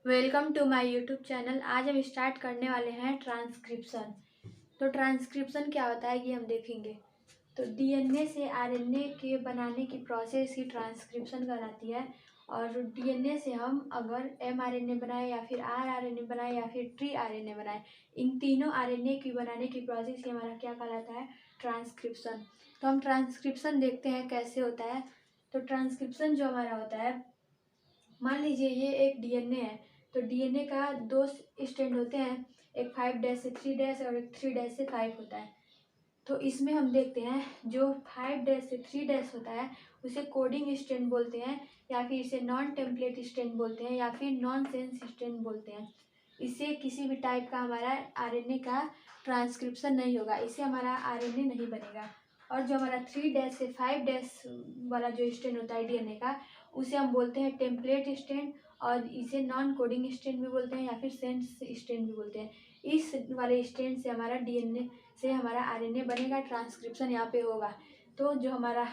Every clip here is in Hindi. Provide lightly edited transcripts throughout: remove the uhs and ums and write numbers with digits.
Welcome to my YouTube channel. आज हम स्टार्ट करने वाले हैं ट्रांसक्रिप्शन। तो ट्रांसक्रिप्शन क्या होता है ये हम देखेंगे। तो डीएनए से आरएनए के बनाने की प्रोसेस ही ट्रांसक्रिप्शन कहलाती है। और डीएनए से हम अगर एमआरएनए बनाए या फिर आरआरएनए बनाए या फिर ट्री आरएनए बनाए, इन तीनों आरएनए की बनाने की प्रोसेस ही हमारा क्या कहलाता है, ट्रांसक्रिप्शन। तो हम ट्रांसक्रिप्शन देखते हैं कैसे होता है। तो ट्रांसक्रिप्शन जो हमारा होता है, मान लीजिए ये एक डीएनए है। तो डीएनए का दो स्ट्रैंड होते हैं, एक 5' से 3' और एक 3' से 5 होता है। तो इसमें हम देखते हैं जो 5' से 3' होता है उसे कोडिंग स्ट्रैंड बोलते हैं, या फिर इसे नॉन टेम्पलेट स्ट्रैंड बोलते हैं, या फिर नॉन सेंस स्ट्रैंड बोलते हैं। इससे किसी भी टाइप का हमारा आरएनए का ट्रांसक्रिप्शन नहीं होगा, इससे हमारा आरएनए नहीं बनेगा। और जो हमारा 3' से 5' वाला जो स्ट्रैंड होता है डीएनए का, उसे हम बोलते हैं टेम्पलेट स्ट्रैंड, और इसे नॉन कोडिंग स्ट्रैंड भी बोलते हैं या फिर सेंस स्ट्रैंड भी बोलते हैं। इस वाले स्ट्रैंड से हमारा डीएनए से हमारा आरएनए बनेगा, ट्रांसक्रिप्शन यहाँ पे होगा। तो जो हमारा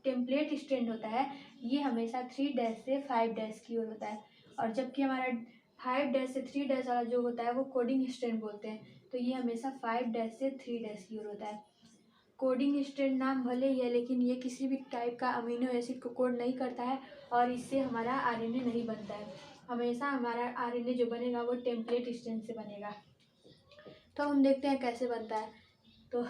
टेम्पलेट स्ट्रैंड होता है ये हमेशा 3' से 5' की ओर होता है, और जबकि हमारा 5' से 3' वाला जो होता है वो कोडिंग स्ट्रैंड बोलते हैं। तो ये हमेशा 5' से 3' की ओर होता है। कोडिंग स्ट्रैंड नाम भले ही है, लेकिन ये किसी भी टाइप का अमीनो एसिड को कोड नहीं करता है, और इससे हमारा आरएनए नहीं बनता है। हमेशा हमारा आरएनए जो बनेगा वो टेम्पलेट स्ट्रैंड से बनेगा। तो हम देखते हैं कैसे बनता है। तो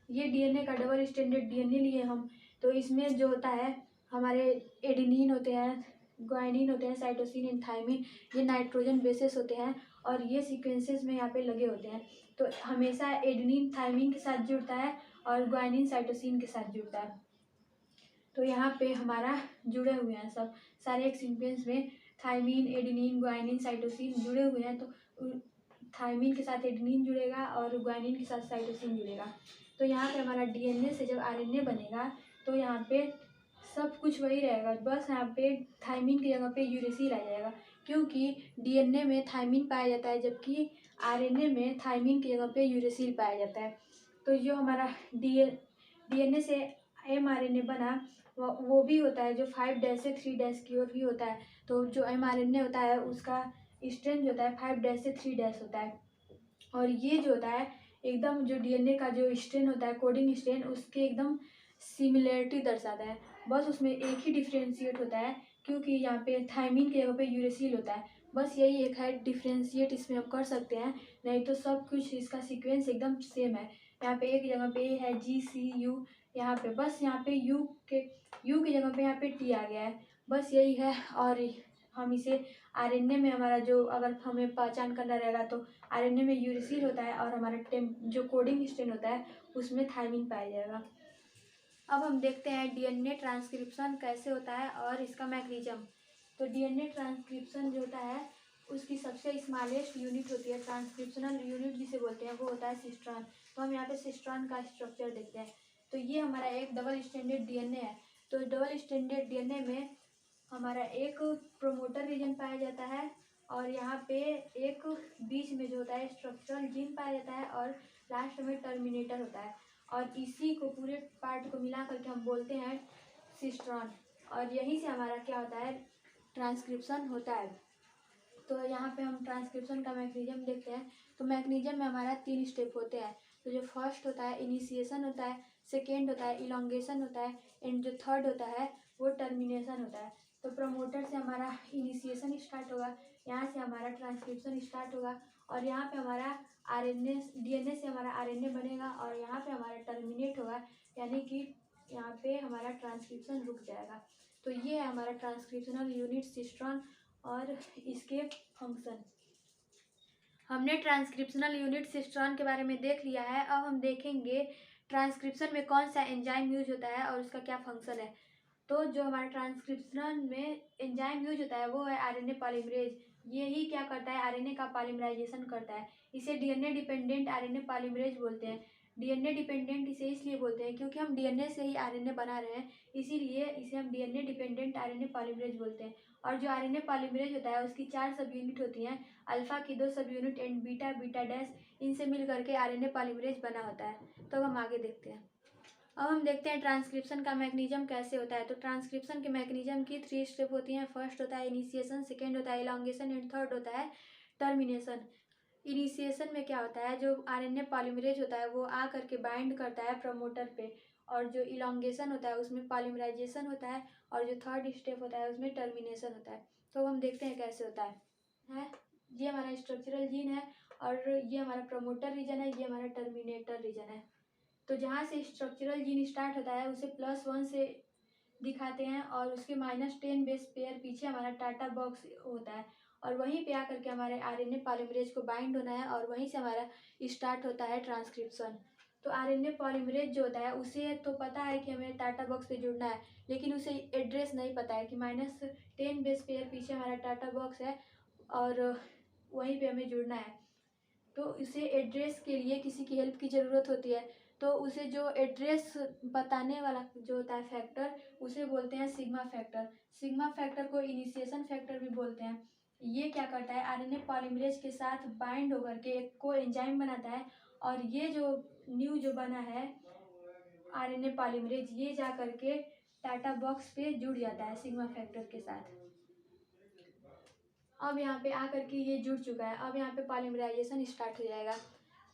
ये डीएनए का डबल स्टैंडर्ड डीएनए लिए हम। तो इसमें जो होता है हमारे एडेनिन होते हैं, ग्वानिन होते हैं, साइटोसिन एंड थायमिन, ये नाइट्रोजन बेसेस होते हैं, और ये सीक्वेंसेस में यहाँ पे लगे होते हैं। तो हमेशा एडेनिन थायमिन के साथ जुड़ता है और ग्वानिन साइटोसिन के साथ जुड़ता है। तो यहाँ पे हमारा जुड़े हुए हैं सब सारे एक सीक्वेंस में। थायमिन, एडेनिन, ग्वानिन, साइटोसिन जुड़े हुए हैं। तो थायमिन के साथ एडेनिन जुड़ेगा और ग्वानिन के साथ साइटोसिन जुड़ेगा। तो यहाँ पे हमारा डीएनए से जब आरएनए बनेगा तो यहाँ पे सब कुछ वही रहेगा, बस यहाँ पे थायमिन की जगह पे यूरेसिल आ जाएगा, क्योंकि डीएनए में थायमिन पाया जाता है जबकि आरएनए में थायमिन की जगह पे यूरेसिल पाया जाता है। तो जो हमारा डीएनए से एमआरएनए बना वो भी होता है जो 5' से 3' की ओर भी होता है। तो जो एमआरएनए होता है उसका स्ट्रैंड जो होता है 5' से 3' होता है, और ये जो होता है एकदम जो डीएनए का जो स्ट्रैंड होता है कोडिंग स्ट्रैंड, उसके एकदम सिमिलरिटी दर्शाता है। बस उसमें एक ही डिफ्रेंशिएट होता है, क्योंकि यहाँ पे थायमिन की जगह पे यूरेसिल होता है। बस यही एक है डिफ्रेंशिएट इसमें हम कर सकते हैं, नहीं तो सब कुछ इसका सीक्वेंस एकदम सेम है। यहाँ पे एक जगह पे है GCU, यहाँ पे बस यहाँ पे यू की जगह पे यहाँ पे T आ गया है, बस यही है। और हम इसे आरएनए में हमारा जो अगर हमें पहचान करना रहेगा तो आरएनए में यूरेसिल होता है, और हमारा जो कोडिंग स्ट्रैंड होता है उसमें थायमिन पाया जाएगा। अब हम देखते हैं डीएनए ट्रांसक्रिप्शन कैसे होता है और इसका मैकेनिज्म। तो डीएनए ट्रांसक्रिप्शन जो होता है उसकी सबसे स्मॉलेस्ट यूनिट होती है, ट्रांसक्रिप्शनल यूनिट जिसे बोलते हैं, वो होता है सिस्ट्रॉन। तो हम यहाँ पे सिस्ट्रॉन का स्ट्रक्चर देखते हैं। तो ये हमारा एक डबल स्टैंडर्ड डीएनए है। तो डबल स्टैंडर्ड डीएनए में हमारा एक प्रोमोटर रीजन पाया जाता है, और यहाँ पे एक बीच में जो होता है स्ट्रक्चरल जीन पाया जाता है, और लास्ट में टर्मिनेटर होता है। और इसी को पूरे पार्ट को मिला करके हम बोलते हैं सिस्ट्रॉन, और यहीं से हमारा क्या होता है, ट्रांसक्रिप्शन होता है। तो यहाँ पे हम ट्रांसक्रिप्शन का मैकेनिज्म देखते हैं। तो मैकेनिज्म में हमारा 3 स्टेप होते हैं। तो जो फर्स्ट होता है इनिशिएशन होता है, सेकेंड होता है इलोंगेशन होता है, एंड जो थर्ड होता है वो टर्मिनेशन होता है। तो प्रमोटर से हमारा इनिशिएशन स्टार्ट होगा, यहाँ से हमारा ट्रांसक्रिप्शन स्टार्ट होगा, और यहाँ पे हमारा आरएनए डीएनए से हमारा आरएनए बनेगा, और यहाँ पे हमारा टर्मिनेट होगा, यानी कि यहाँ पे हमारा ट्रांसक्रिप्शन रुक जाएगा। तो ये है हमारा ट्रांसक्रिप्शनल यूनिट सिस्ट्रॉन और इसके फंक्शन। हमने ट्रांसक्रिप्शनल यूनिट सिस्ट्रॉन के बारे में देख लिया है। अब हम देखेंगे ट्रांसक्रिप्शन में कौन सा एंजाइम यूज होता है और उसका क्या फंक्शन है। तो जो हमारे ट्रांसक्रिप्शन में एंजाइम यूज होता है वो है आरएनए पॉलीमरेज। ये ही क्या करता है, आरएनए का पॉलीमराइजेशन करता है। इसे डीएनए डिपेंडेंट आरएनए पॉलीमरेज बोलते हैं। डीएनए डिपेंडेंट इसे इसलिए बोलते हैं क्योंकि हम डीएनए से ही आरएनए बना रहे हैं, इसीलिए इसे हम डीएनए डिपेंडेंट आरएनए पॉलीमरेज बोलते हैं। और जो आरएनए पॉलीमरेज होता है उसकी 4 सब यूनिट होती हैं, अल्फा की 2 सब unit and beta, beta dash, इनसे मिल करके आरएनए पॉलीमरेज बना होता है। तो अब हम आगे देखते हैं। अब हम देखते हैं ट्रांसक्रिप्शन का मैकेनिज्म कैसे होता है। तो ट्रांसक्रिप्शन के मैकेनिज्म की 3 स्टेप होती हैं। फर्स्ट होता है इनिशिएशन, सेकेंड होता है इलॉन्गेशन एंड थर्ड होता है टर्मिनेशन। इनिशिएशन में क्या होता है, जो आरएनए पॉलीमरेज होता है वो आ करके बाइंड करता है प्रमोटर पे, और जो इलॉन्गेशन होता है उसमें पॉलीमराइजेशन होता है, और जो थर्ड स्टेप होता है उसमें टर्मिनेशन होता है। तो हम देखते हैं कैसे होता है। ये हमारा स्ट्रक्चरल जीन है, और ये हमारा प्रमोटर रीजन है, ये हमारा टर्मिनेटर रीजन है। तो जहाँ से स्ट्रक्चरल जीन स्टार्ट होता है उसे +1 से दिखाते हैं, और उसके -10 बेस पेयर पीछे हमारा टाटा बॉक्स होता है, और वहीं पे आकर के हमारे आरएनए पॉलीमरेज को बाइंड होना है, और वहीं से हमारा स्टार्ट होता है ट्रांसक्रिप्शन। तो आरएनए पॉलीमरेज जो होता है उसे तो पता है कि हमें टाटा बॉक्स पे जुड़ना है, लेकिन उसे एड्रेस नहीं पता है कि -10 बेस पेयर पीछे हमारा टाटा बॉक्स है और वहीं पे हमें जुड़ना है। तो उसे एड्रेस के लिए किसी की हेल्प की ज़रूरत होती है। तो उसे जो एड्रेस बताने वाला जो होता है फैक्टर, उसे बोलते हैं सिग्मा फैक्टर। सिग्मा फैक्टर को इनिशिएशन फैक्टर भी बोलते हैं। ये क्या करता है, आरएनए पॉलीमरेज के साथ बाइंड होकर के एक को एंजाइम बनाता है, और ये जो न्यू जो बना है आरएनए पॉलीमरेज, ये जा करके टाटा बॉक्स पे जुड़ जाता है सिग्मा फैक्टर के साथ। अब यहाँ पे आकर के ये जुड़ चुका है। अब यहाँ पे पॉलीमराइजेशन स्टार्ट हो जाएगा।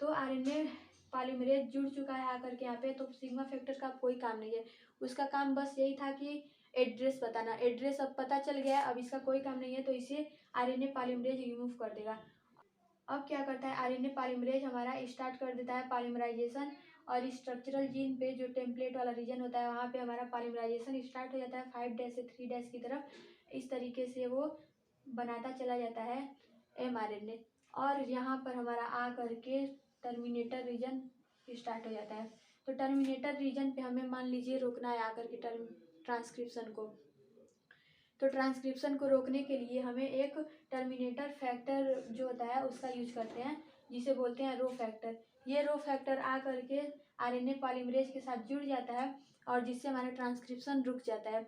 तो आरएनए पॉलीमरेज जुड़ चुका है आकर के यहाँ पे। तो सिग्मा फैक्टर का कोई काम नहीं है, उसका काम बस यही था कि एड्रेस बताना। एड्रेस अब पता चल गया, अब इसका कोई काम नहीं है, तो इसे आरएनए पॉलीमरेज रिमूव कर देगा। अब क्या करता है, आरएनए पॉलीमरेज हमारा स्टार्ट कर देता है पॉलीमराइजेशन, और स्ट्रक्चरल जीन पे जो टेम्पलेट वाला रीजन होता है वहाँ पे हमारा पॉलीमराइजेशन स्टार्ट हो जाता है 5' से 3' की तरफ। इस तरीके से वो बनाता चला जाता है mRNA, और यहाँ पर हमारा आ करके टर्मिनेटर रीजन स्टार्ट हो जाता है। तो टर्मिनेटर रीजन पे हमें मान लीजिए रोकना है आकर के ट्रांसक्रिप्शन को। तो ट्रांसक्रिप्शन को रोकने के लिए हमें एक टर्मिनेटर फैक्टर जो होता है उसका यूज करते हैं, जिसे बोलते हैं रो फैक्टर। ये रो फैक्टर आ करके आरएनए पॉलीमरेज के साथ जुड़ जाता है, और जिससे हमारा ट्रांसक्रिप्शन रुक जाता है।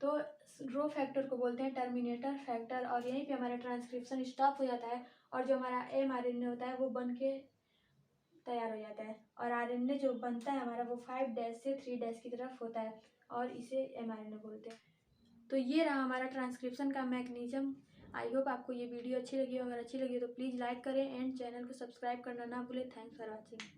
तो रो फैक्टर को बोलते हैं टर्मिनेटर फैक्टर, और यहीं पे हमारा ट्रांसक्रिप्शन स्टॉप हो जाता है, और जो हमारा mRNA होता है वो बन के तैयार हो जाता है। और आरएनए जो बनता है हमारा वो 5' से 3' की तरफ होता है, और इसे mRNA बोलते हैं। तो ये रहा हमारा ट्रांसक्रिप्शन का मैकेनिज्म। आई होप आपको ये वीडियो अच्छी लगी हो। अगर अच्छी लगी हो तो प्लीज़ लाइक करें एंड चैनल को सब्सक्राइब करना ना भूलें। Thanks for watching.